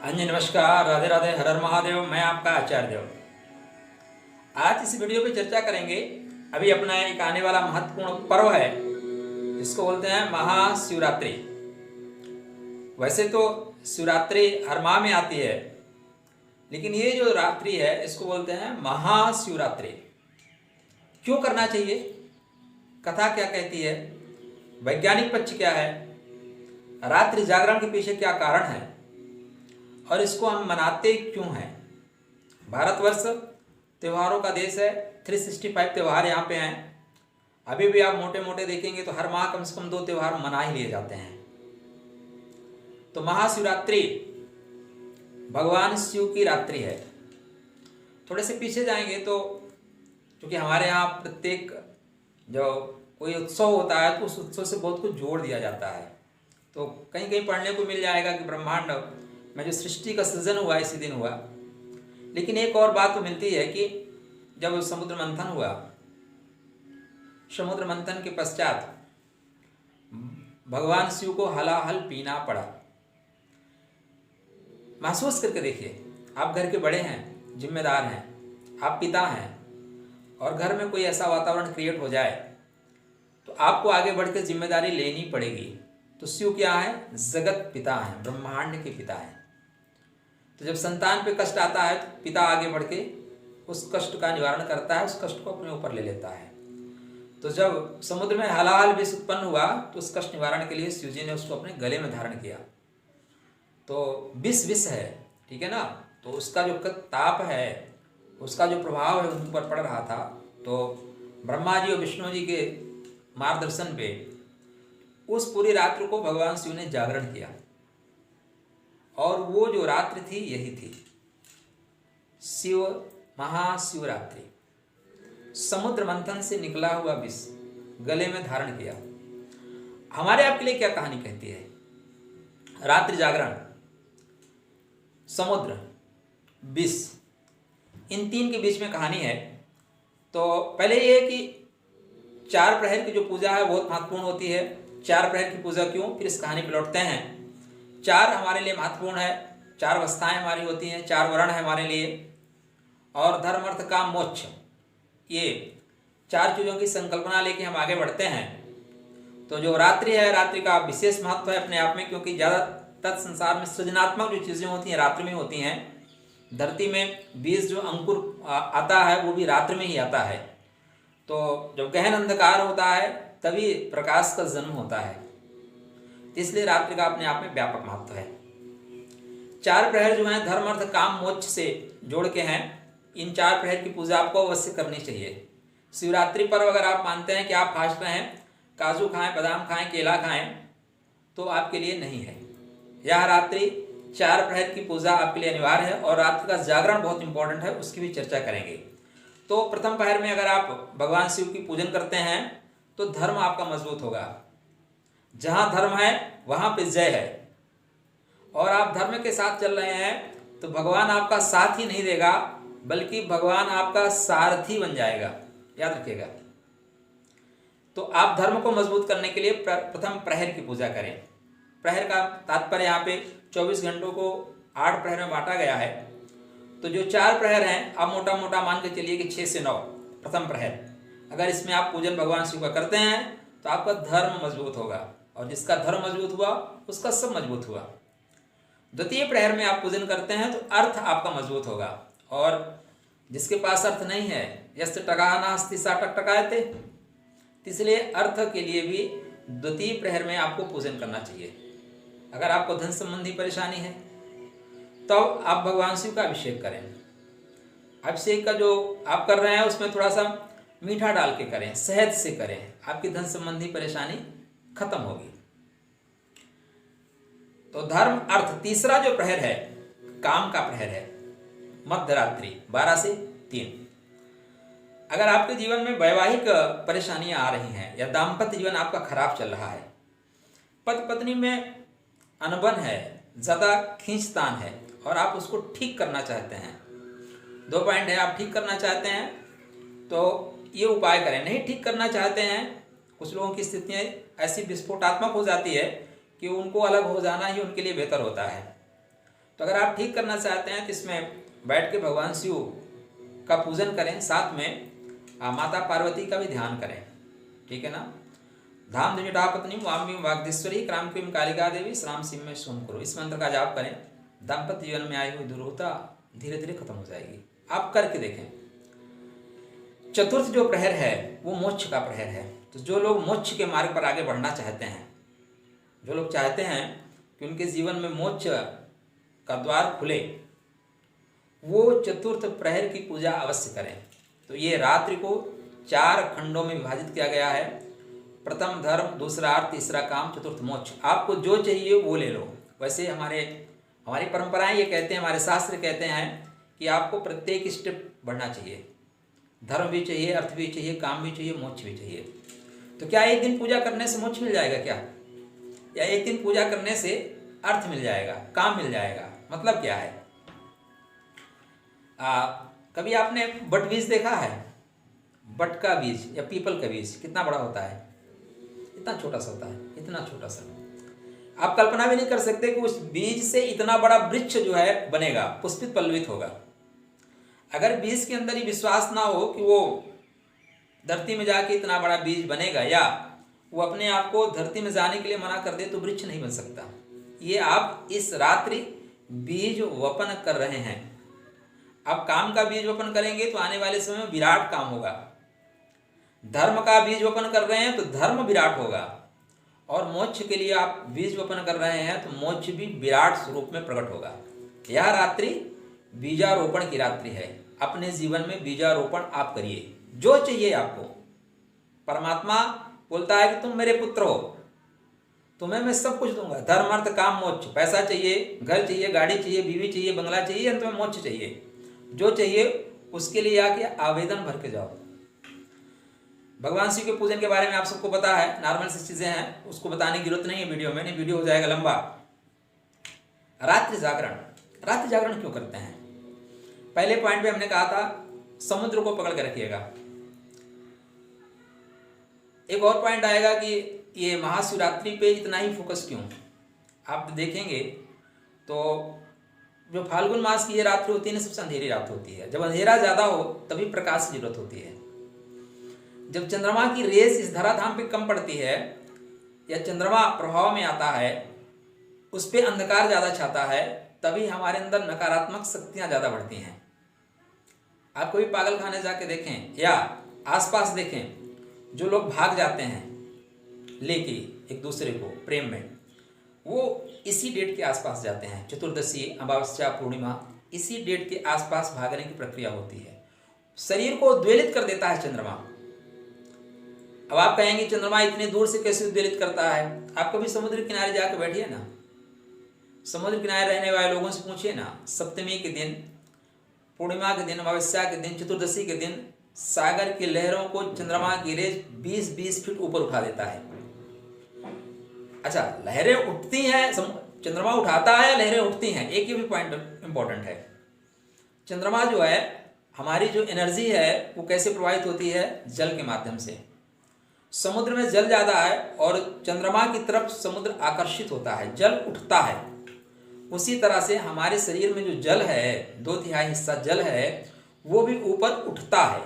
हाँ जी, नमस्कार, राधे राधे, हर हर महादेव। मैं आपका आचार्य देव। आज इस वीडियो पे चर्चा करेंगे अभी अपना एक आने वाला महत्वपूर्ण पर्व है जिसको बोलते हैं महाशिवरात्रि। वैसे तो शिवरात्रि हर माह में आती है, लेकिन ये जो रात्रि है इसको बोलते हैं महाशिवरात्रि। क्यों करना चाहिए, कथा क्या कहती है, वैज्ञानिक पक्ष क्या है, रात्रि जागरण के पीछे क्या कारण है और इसको हम मनाते क्यों हैं। भारतवर्ष त्योहारों का देश है। 365 त्यौहार यहाँ पे हैं। अभी भी आप मोटे मोटे देखेंगे तो हर माह कम से कम 2 त्यौहार मना ही लिए जाते हैं। तो महाशिवरात्रि भगवान शिव की रात्रि है। थोड़े से पीछे जाएंगे तो क्योंकि हमारे यहाँ प्रत्येक जो कोई उत्सव होता है तो उस उत्सव से बहुत कुछ जोड़ दिया जाता है। तो कहीं कहीं पढ़ने को मिल जाएगा कि ब्रह्मांड में जो सृष्टि का सृजन हुआ इसी दिन हुआ। लेकिन एक और बात तो मिलती है कि जब समुद्र मंथन हुआ, समुद्र मंथन के पश्चात भगवान शिव को हलाहल पीना पड़ा। महसूस करके देखिए, आप घर के बड़े हैं, जिम्मेदार हैं, आप पिता हैं और घर में कोई ऐसा वातावरण क्रिएट हो जाए तो आपको आगे बढ़कर जिम्मेदारी लेनी पड़ेगी। तो शिव क्या है? जगत पिता हैं, ब्रह्मांड के पिता हैं। तो जब संतान पे कष्ट आता है तो पिता आगे बढ़ के उस कष्ट का निवारण करता है, उस कष्ट को अपने ऊपर ले लेता है। तो जब समुद्र में हलाहल विष उत्पन्न हुआ तो उस कष्ट निवारण के लिए शिव जी ने उसको अपने गले में धारण किया। तो विष है, ठीक है ना। तो उसका जो ताप है, उसका जो प्रभाव है उन पर पड़ रहा था। तो ब्रह्मा जी और विष्णु जी के मार्गदर्शन पे उस पूरी रात्रि को भगवान शिव ने जागरण किया और वो जो रात्रि थी यही थी शिव महाशिवरात्रि। समुद्र मंथन से निकला हुआ विष गले में धारण किया। हमारे आपके लिए क्या कहानी कहती है? रात्रि जागरण, समुद्र, विष, इन तीन के बीच में कहानी है। तो पहले ये कि 4 प्रहर की जो पूजा है बहुत महत्वपूर्ण होती है। 4 प्रहर की पूजा क्यों, फिर इस कहानी पर लौटते हैं। 4 हमारे लिए महत्वपूर्ण है, 4 अवस्थाएं हमारी होती हैं, 4 वर्ण है हमारे लिए। और धर्म अर्थ काम मोक्ष, ये 4 चीज़ों की संकल्पना लेके हम आगे बढ़ते हैं। तो जो रात्रि है, रात्रि का विशेष महत्व है अपने आप में, क्योंकि ज़्यादातर संसार में सृजनात्मक जो चीज़ें होती हैं रात्रि में होती हैं। धरती में बीज जो अंकुर आता है वो भी रात्रि में ही आता है। तो जब गहन अंधकार होता है तभी प्रकाश का जन्म होता है। इसलिए रात्रि का अपने आप में व्यापक महत्व है। 4 प्रहर जो हैं धर्म अर्थ काम मोक्ष से जोड़ के हैं। इन 4 प्रहर की पूजा आपको अवश्य करनी चाहिए। शिवरात्रि पर अगर आप मानते हैं कि आप फास्ट रहें, काजू खाएं, बादाम खाएं, केला खाएं, तो आपके लिए नहीं है। यह रात्रि 4 प्रहर की पूजा आपके लिए अनिवार्य है और रात्रि का जागरण बहुत इंपॉर्टेंट है, उसकी भी चर्चा करेंगे। तो प्रथम प्रहर में अगर आप भगवान शिव की पूजन करते हैं तो धर्म आपका मजबूत होगा। जहाँ धर्म है वहाँ पे जय है। और आप धर्म के साथ चल रहे हैं तो भगवान आपका साथ ही नहीं देगा, बल्कि भगवान आपका सारथी बन जाएगा। याद रखिएगा। तो आप धर्म को मजबूत करने के लिए प्रथम प्रहर की पूजा करें। प्रहर का तात्पर्य यहाँ पे 24 घंटों को 8 प्रहर में बांटा गया है। तो जो 4 प्रहर हैं आप मोटा मोटा मान के चलिए कि 6 से 9 प्रथम प्रहर, अगर इसमें आप पूजन भगवान शिव का करते हैं तो आपका धर्म मजबूत होगा और जिसका धर्म मजबूत हुआ उसका सब मजबूत हुआ। द्वितीय प्रहर में आप पूजन करते हैं तो अर्थ आपका मजबूत होगा। और जिसके पास अर्थ नहीं है, यस्य टका नास्ति सा टकटकायते, इसलिए अर्थ के लिए भी द्वितीय प्रहर में आपको पूजन करना चाहिए। अगर आपको धन संबंधी परेशानी है तो आप भगवान शिव का अभिषेक करें। अभिषेक का जो आप कर रहे हैं उसमें थोड़ा सा मीठा डाल के करें, शहद से करें, आपकी धन संबंधी परेशानी खत्म होगी। तो धर्म अर्थ तीसरा जो प्रहर है काम का प्रहर है, मध्यरात्रि 12 से 3। अगर आपके जीवन में वैवाहिक परेशानियां आ रही हैं या दाम्पत्य जीवन आपका खराब चल रहा है, पति पत्नी में अनबन है, ज़्यादा खींचतान है और आप उसको ठीक करना चाहते हैं, 2 पॉइंट है, आप ठीक करना चाहते हैं तो ये उपाय करें। नहीं ठीक करना चाहते हैं, कुछ लोगों की स्थितियाँ ऐसी विस्फोटात्मक हो जाती है कि उनको अलग हो जाना ही उनके लिए बेहतर होता है। तो अगर आप ठीक करना चाहते हैं तो इसमें बैठ के भगवान शिव का पूजन करें, साथ में माता पार्वती का भी ध्यान करें, ठीक है ना। धाम धुजटा पत्नी वामी वाग्देश्वरी क्राम क्रीम कालिका देवी श्राम सिंह में सोम करो, इस मंत्र का जाप करें। दाम्पत्य जीवन में आई हुई दुरूहता धीरे धीरे खत्म हो जाएगी। आप करके देखें। चतुर्थ जो प्रहर है वो मोक्ष का प्रहर है। तो जो लोग मोक्ष के मार्ग पर आगे बढ़ना चाहते हैं, जो लोग चाहते हैं कि उनके जीवन में मोक्ष का द्वार खुले, वो चतुर्थ प्रहर की पूजा अवश्य करें। तो ये रात्रि को 4 खंडों में विभाजित किया गया है। प्रथम धर्म, दूसरा अर्थ, तीसरा काम, चतुर्थ मोक्ष। आपको जो चाहिए वो ले लो। वैसे हमारी परंपराएं ये कहते हैं, हमारे शास्त्र कहते हैं कि आपको प्रत्येक स्टेप बढ़ना चाहिए। धर्म भी चाहिए, अर्थ भी चाहिए, काम भी चाहिए, मोक्ष भी चाहिए। तो क्या एक दिन पूजा करने से मोक्ष मिल जाएगा क्या? या एक दिन पूजा करने से अर्थ मिल जाएगा, काम मिल जाएगा? मतलब क्या है? कभी आपने बट बीज देखा है? बट का बीज या पीपल का बीज कितना बड़ा होता है? इतना छोटा सा होता है, इतना छोटा सा। आप कल्पना भी नहीं कर सकते कि उस बीज से इतना बड़ा वृक्ष जो है बनेगा, पुष्पित पल्लवित होगा। अगर बीज के अंदर ही विश्वास ना हो कि वो धरती में जाके इतना बड़ा बीज बनेगा, या वो अपने आप को धरती में जाने के लिए मना कर दे, तो वृक्ष नहीं बन सकता। ये आप इस रात्रि बीज वपन कर रहे हैं। आप काम का बीज वपन करेंगे तो आने वाले समय में विराट काम होगा। धर्म का बीज वपन कर रहे हैं तो धर्म विराट होगा, और मोक्ष के लिए आप बीज वपन कर रहे हैं तो मोक्ष भी विराट स्वरूप में प्रकट होगा। यह रात्रि बीजारोपण की रात्रि है। अपने जीवन में बीजारोपण आप करिए, जो चाहिए आपको। परमात्मा बोलता है कि तुम मेरे पुत्र हो, तुम्हें मैं सब कुछ दूंगा। धर्म, अर्थ, काम, मोक्ष। पैसा चाहिए, घर चाहिए, गाड़ी चाहिए, बीवी चाहिए, बंगला चाहिए, या तुम्हें मोक्ष चाहिए, जो चाहिए उसके लिए आके आवेदन भर के जाओ। भगवान शिव के पूजन के बारे में आप सबको पता है, नॉर्मल सी चीजें हैं, उसको बताने की जरूरत नहीं है वीडियो में, नहीं वीडियो हो जाएगा लंबा। रात्रि जागरण। रात्रि जागरण क्यों करते हैं? पहले पॉइंट पे हमने कहा था समुद्र को पकड़ के रखिएगा। एक और पॉइंट आएगा कि ये महाशिवरात्रि पे इतना ही फोकस क्यों? आप देखेंगे तो जो फाल्गुन मास की ये रात्रि होती है ना, सबसे अंधेरी रात होती है। जब अंधेरा ज्यादा हो तभी प्रकाश की जरूरत होती है। जब चंद्रमा की रेस इस धराधाम पे कम पड़ती है, या चंद्रमा प्रभाव में आता है, उस पे अंधकार ज्यादा छाता है, तभी हमारे अंदर नकारात्मक शक्तियां ज्यादा बढ़ती हैं। आप कभी पागल खाने जाके देखें या आसपास देखें, जो लोग भाग जाते हैं लेके एक दूसरे को प्रेम में, वो इसी डेट के आसपास जाते हैं। चतुर्दशी, अमावस्या, पूर्णिमा, इसी डेट के आसपास भागने की प्रक्रिया होती है। शरीर को उद्वेलित कर देता है चंद्रमा। अब आप कहेंगे चंद्रमा इतनी दूर से कैसे उद्वेलित करता है? आप कभी समुद्र किनारे जाकर बैठिए ना, समुद्र किनारे रहने वाले लोगों से पूछिए ना, सप्तमी के दिन, पूर्णिमा के दिन, अमावस्या के दिन, चतुर्दशी के दिन सागर की लहरों को चंद्रमा की रेस 20-20 फीट ऊपर उठा देता है। अच्छा, लहरें उठती हैं, चंद्रमा उठाता है या लहरें उठती हैं? एक ये भी पॉइंट इंपॉर्टेंट है। चंद्रमा जो है, हमारी जो एनर्जी है वो कैसे प्रवाहित होती है? जल के माध्यम से। समुद्र में जल ज्यादा है और चंद्रमा की तरफ समुद्र आकर्षित होता है, जल उठता है। उसी तरह से हमारे शरीर में जो जल है, 2/3 हिस्सा जल है, वो भी ऊपर उठता है।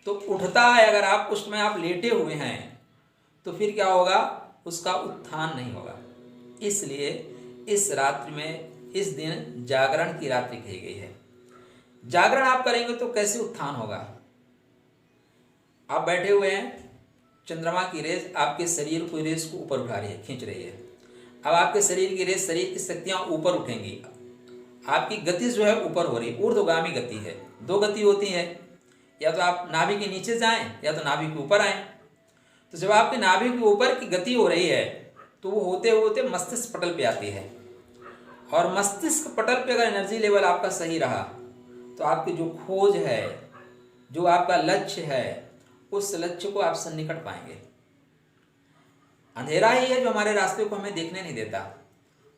तो उठता है, अगर आप उसमें आप लेटे हुए हैं तो फिर क्या होगा? उसका उत्थान नहीं होगा। इसलिए इस रात्रि में, इस दिन जागरण की रात्रि कही गई है। जागरण आप करेंगे तो कैसे उत्थान होगा? आप बैठे हुए हैं, चंद्रमा की रेस आपके शरीर को, रेस को ऊपर उठा रही है, खींच रही है। अब आपके शरीर की रेस, शरीर की शक्तियां ऊपर उठेंगी, आपकी गति जो है ऊपर हो रही है, ऊर्ध्वगामी गति है। 2 गति होती है, या तो आप नाभि के नीचे जाएं या तो नाभि के ऊपर आएं। तो जब आपके नाभि के ऊपर की गति हो रही है तो वो होते होते मस्तिष्क पटल पे आती है, और मस्तिष्क पटल पे अगर एनर्जी लेवल आपका सही रहा तो आपकी जो खोज है, जो आपका लक्ष्य है, उस लक्ष्य को आप सन्निकट पाएंगे। अंधेरा ही है जो हमारे रास्ते को हमें देखने नहीं देता।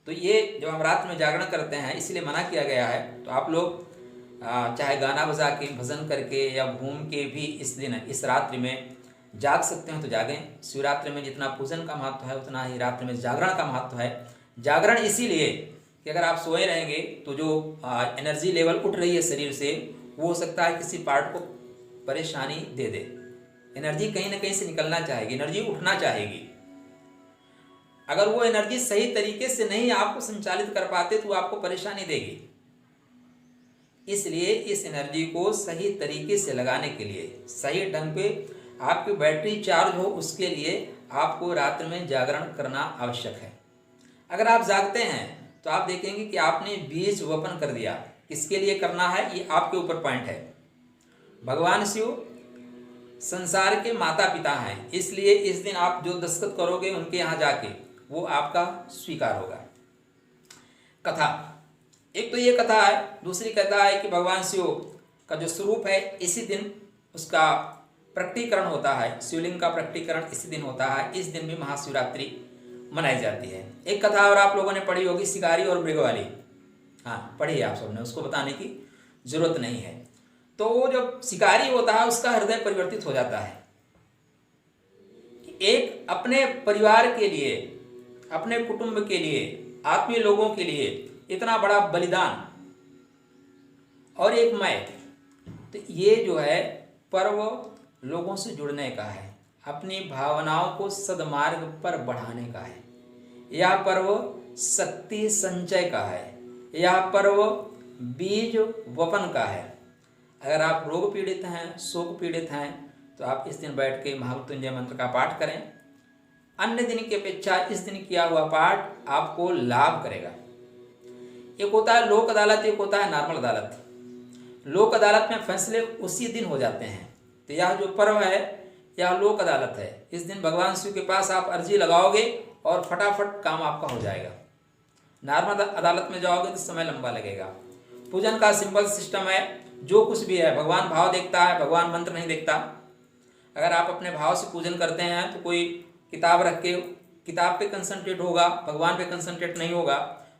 तो ये जब हम रात में जागरण करते हैं, इसलिए मना किया गया है। तो आप लोग चाहे गाना बजा के, भजन करके या घूम के भी इस दिन, इस रात्रि में जाग सकते हैं तो जागें। शिवरात्रि में जितना पूजन का महत्व है उतना ही रात्रि में जागरण का महत्व है। जागरण इसीलिए कि अगर आप सोए रहेंगे तो जो एनर्जी लेवल उठ रही है शरीर से, वो हो सकता है किसी पार्ट को परेशानी दे दे। एनर्जी कहीं ना कहीं से निकलना चाहेगी, एनर्जी उठना चाहेगी। अगर वो एनर्जी सही तरीके से नहीं आपको संचालित कर पाते तो आपको परेशानी देगी। इसलिए इस एनर्जी को सही तरीके से लगाने के लिए, सही ढंग पे आपकी बैटरी चार्ज हो, उसके लिए आपको रात्र में जागरण करना आवश्यक है। अगर आप जागते हैं तो आप देखेंगे कि आपने बीज वपन कर दिया। किसके लिए करना है, ये आपके ऊपर पॉइंट है। भगवान शिव संसार के माता पिता हैं, इसलिए इस दिन आप जो दस्तखत करोगे उनके यहाँ जाके, वो आपका स्वीकार होगा। कथा, एक तो ये कथा है। दूसरी कथा है कि भगवान शिव का जो स्वरूप है इसी दिन उसका प्रकटीकरण होता है। शिवलिंग का प्रकटीकरण इसी दिन होता है। इस दिन भी महाशिवरात्रि मनाई जाती है। एक कथा और आप लोगों ने पढ़ी होगी, शिकारी और मृग वाली। हाँ, पढ़ी है आप सबने, उसको बताने की जरूरत नहीं है। तो वो जब शिकारी होता है उसका हृदय परिवर्तित हो जाता है। एक अपने परिवार के लिए, अपने कुटुंब के लिए, आत्मीय लोगों के लिए इतना बड़ा बलिदान, और एक मैं, तो ये जो है पर्व लोगों से जुड़ने का है, अपनी भावनाओं को सदमार्ग पर बढ़ाने का है। यह पर्व शक्ति संचय का है। यह पर्व बीज वपन का है। अगर आप रोग पीड़ित हैं, शोक पीड़ित हैं, तो आप इस दिन बैठ के महामृत्युंजय मंत्र का पाठ करें। अन्य दिन की अपेक्षा इस दिन किया हुआ पाठ आपको लाभ करेगा। एक होता है लोक अदालत, एक होता है नॉर्मल अदालत। लोक अदालत में फैसले उसी दिन हो जाते हैं। तो यह जो पर्व है यह लोक अदालत है। इस दिन भगवान शिव के पास आप अर्जी लगाओगे और फटाफट काम आपका हो जाएगा। नॉर्मल अदालत में जाओगे तो समय लंबा लगेगा। पूजन का सिंपल सिस्टम है। जो कुछ भी है, भगवान भाव देखता है, भगवान मंत्र नहीं देखता। अगर आप अपने भाव से पूजन करते हैं तो कोई किताब रख के किताब पे कंसंट्रेट होगा, भगवान पे कंसंट्रेट नहीं होगा।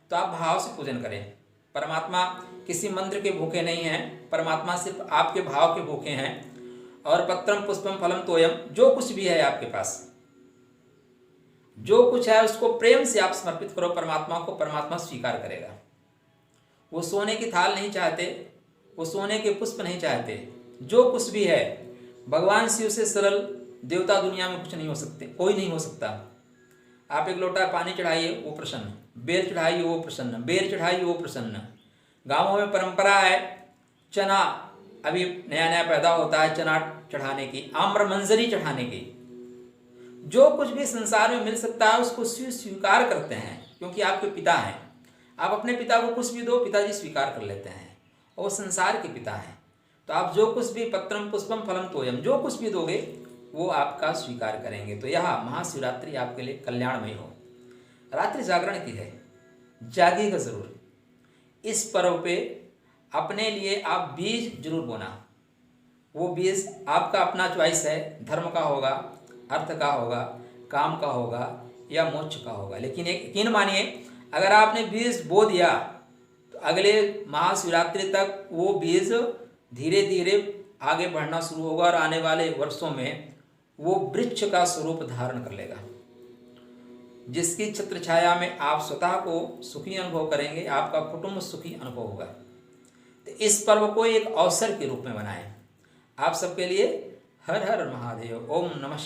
तो आप भाव से पूजन करें। परमात्मा किसी मंत्र के भूखे नहीं हैं, परमात्मा सिर्फ आपके भाव के भूखे हैं। और पत्रम पुष्पम फलम तोयम, जो कुछ भी है आपके पास, जो कुछ है उसको प्रेम से आप समर्पित करो परमात्मा को, परमात्मा स्वीकार करेगा। वो सोने की थाल नहीं चाहते, वो सोने के पुष्प नहीं चाहते। जो कुछ भी है, भगवान शिव से सरल देवता दुनिया में कुछ नहीं हो सकते, कोई नहीं हो सकता। आप एक लोटा पानी चढ़ाइए वो प्रसन्न, बेर चढ़ाइए वो प्रसन्न, बेर चढ़ाइए वो प्रसन्न। गांवों में परंपरा है चना अभी नया नया पैदा होता है, चना चढ़ाने की, आम्र मंजरी चढ़ाने की। जो कुछ भी संसार में मिल सकता है उसको स्वीकार करते हैं, क्योंकि आपके पिता हैं। आप अपने पिता को कुछ भी दो, पिताजी स्वीकार कर लेते हैं, और वो संसार के पिता हैं। तो आप जो कुछ भी पत्रम पुष्पम फलम तोयम, जो कुछ भी दोगे वो आपका स्वीकार करेंगे। तो यह महाशिवरात्रि आपके लिए कल्याणमय हो। रात्रि जागरण की है, जागिएगा जरूर। इस पर्व पे अपने लिए आप बीज जरूर बोना। वो बीज आपका अपना चॉइस है, धर्म का होगा, अर्थ का होगा, काम का होगा या मोक्ष का होगा। लेकिन एक यकीन मानिए, अगर आपने बीज बो दिया तो अगले महाशिवरात्रि तक वो बीज धीरे धीरे आगे बढ़ना शुरू होगा और आने वाले वर्षों में वो वृक्ष का स्वरूप धारण कर लेगा, जिसकी छत्र छाया में आप स्वतः को सुखी अनुभव करेंगे, आपका कुटुंब सुखी अनुभव होगा। तो इस पर्व को एक अवसर के रूप में बनाएं। आप सबके लिए हर हर महादेव। ओम नमः।